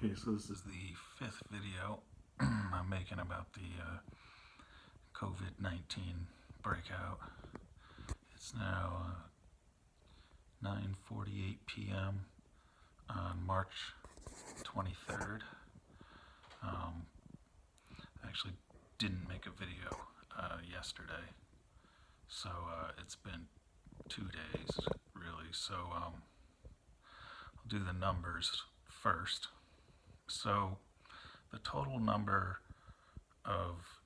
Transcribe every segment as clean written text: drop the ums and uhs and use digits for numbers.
Okay, so this is the fifth video I'm making about the COVID-19 breakout. It's now 9:48 p.m. on March 23rd. I actually didn't make a video yesterday, so it's been 2 days really. So I'll do the numbers first. So the total number of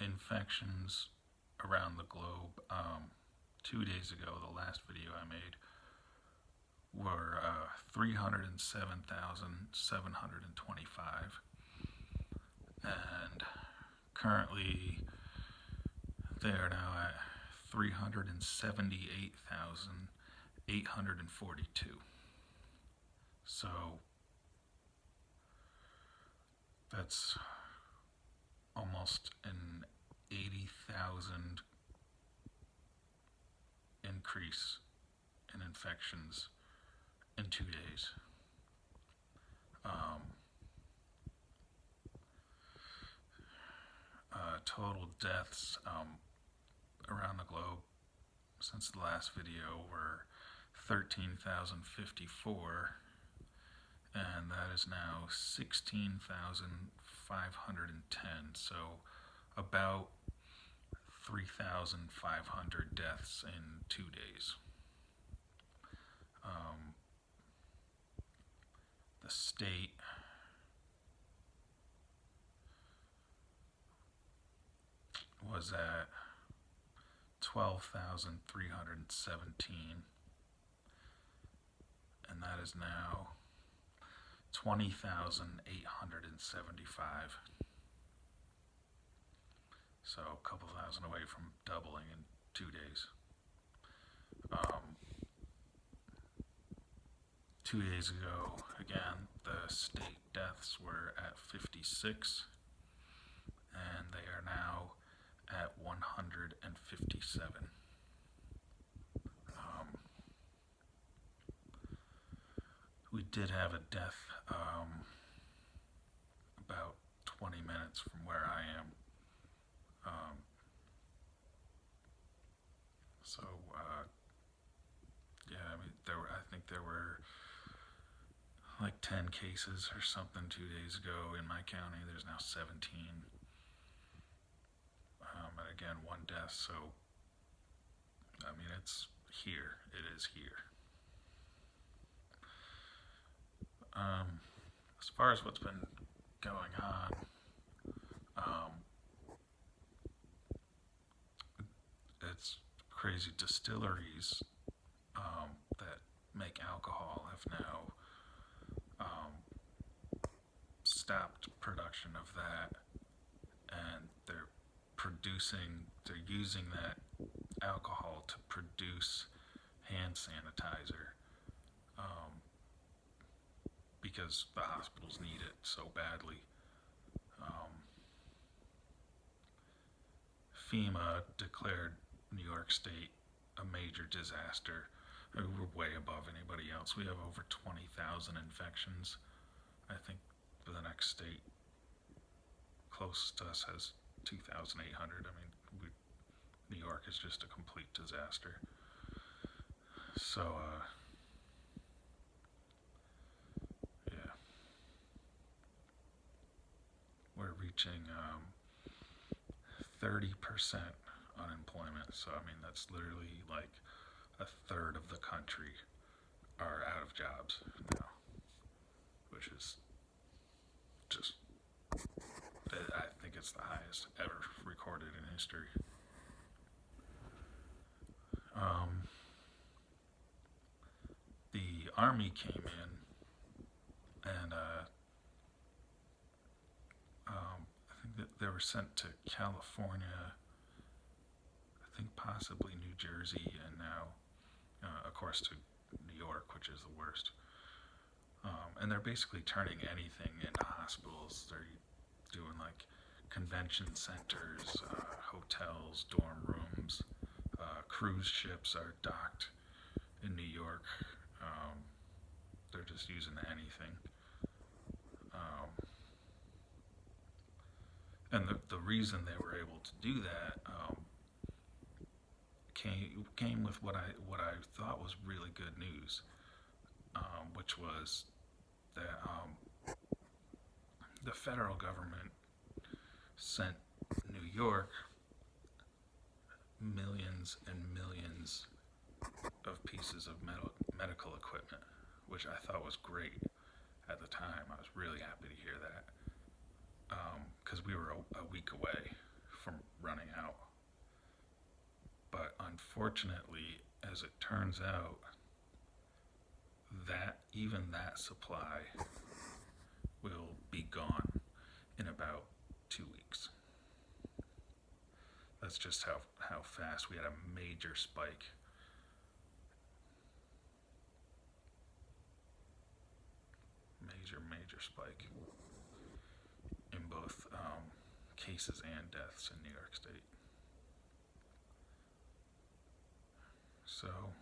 infections around the globe 2 days ago, the last video I made, were 307,725, and currently they are now at 378,842. So that's almost an 80,000 increase in infections in 2 days. Total deaths around the globe since the last video were 13,054, and that is now 16,510, so about 3,500 deaths in 2 days. The state was at 12,317, and that is now 20,875. So a couple thousand away from doubling in 2 days. 2 days ago, again, the state deaths were at 56, and they are now at 157. We did have a death about 20 minutes from where I am. Yeah, I mean, I think there were like 10 cases or something 2 days ago in my county. There's now 17. And again, one death. So, I mean, it's here. It is here. As far as what's been going on, it's crazy. Distilleries that make alcohol have now stopped production of that, and they're using that alcohol to produce hand sanitizer, because the hospitals need it so badly. FEMA declared New York State a major disaster. I mean, we're way above anybody else. We have over 20,000 infections. I think the next state closest to us has 2,800. I mean, New York is just a complete disaster. So, yeah, we're reaching 30% unemployment. So, I mean, that's literally like a third of the country are out of jobs now, which is just, I think it's the highest ever recorded in history. The Army came in, and I think that they were sent to California, I think possibly New Jersey, and now, of course, to New York, which is the worst. And they're basically turning anything into hospitals. They're doing like convention centers, hotels, dorm rooms. Cruise ships are docked in New York. They're just using anything. And the reason they were able to do that came with what I thought was really good news, which was that the federal government sent New York millions and millions of pieces of medical equipment, which I thought was great at the time. I was really happy to hear that because we were a week away from running out. But unfortunately, as it turns out, even that supply will be gone in about 2 weeks. That's just how fast we had a major spike. Major spike in both cases and deaths in New York State. So,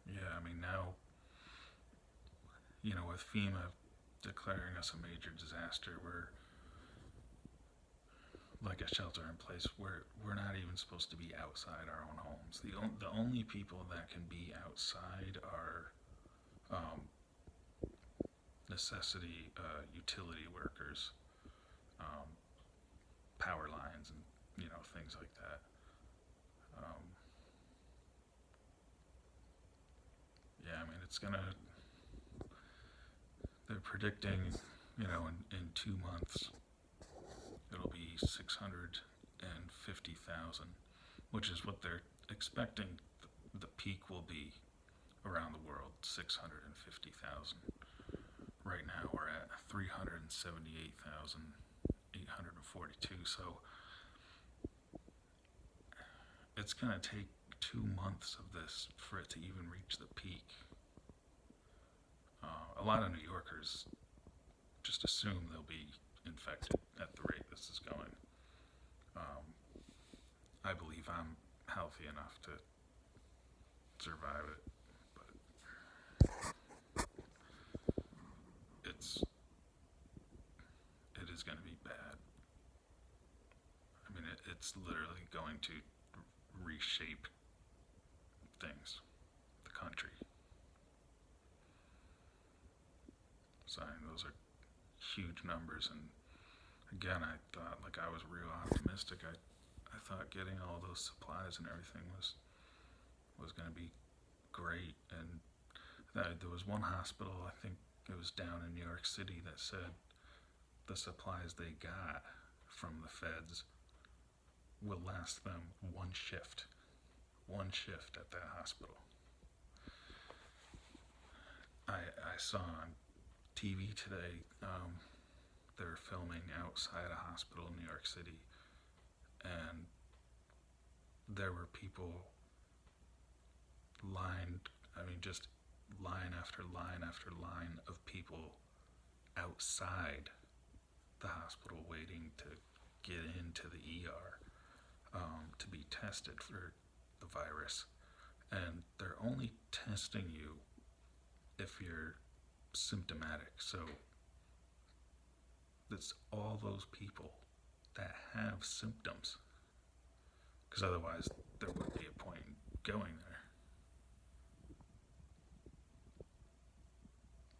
yeah, I mean, now, with FEMA declaring us a major disaster, we're like a shelter in place. We're not even supposed to be outside our own homes. The only people that can be outside are necessity utility workers, power lines, and things like that. Yeah, I mean, it's gonna. They're predicting, in 2 months, it'll be 650,000, which is what they're expecting the peak will be around the world, 650,000. Right now we're at 378,842. So it's going to take 2 months of this for it to even reach the peak. A lot of New Yorkers just assume they'll be infected at the rate this is going. I believe I'm healthy enough to survive it, but it is going to be bad. I mean, it's literally going to reshape things, the country. So those are huge numbers, and again, I thought, I was real optimistic. I thought getting all those supplies and everything was going to be great. And there was one hospital, I think it was down in New York City, that said the supplies they got from the feds will last them one shift at that hospital. I saw on TV today, they were filming outside a hospital in New York City, and there were people just line after line after line of people outside the hospital waiting to get into the ER to be tested for the virus. And they're only testing you if you're symptomatic. So it's all those people that have symptoms, because otherwise there wouldn't be a point in going there.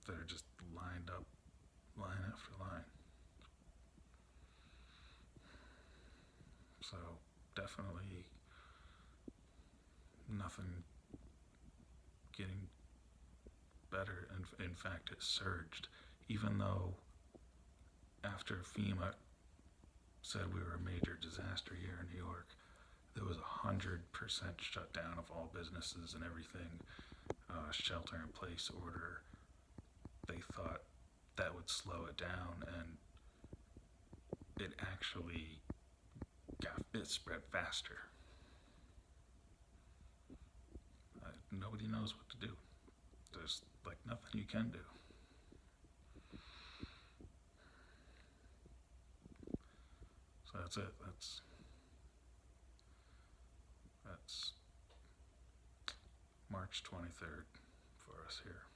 They're just lined up, line after line. So definitely nothing getting better. In fact, it surged, even though after FEMA said we were a major disaster here in New York, there was 100% shutdown of all businesses and everything, shelter in place order. They thought that would slow it down, and it actually it spread faster. Nobody knows what to do. There's nothing you can do. So that's it. That's March 23rd for us here.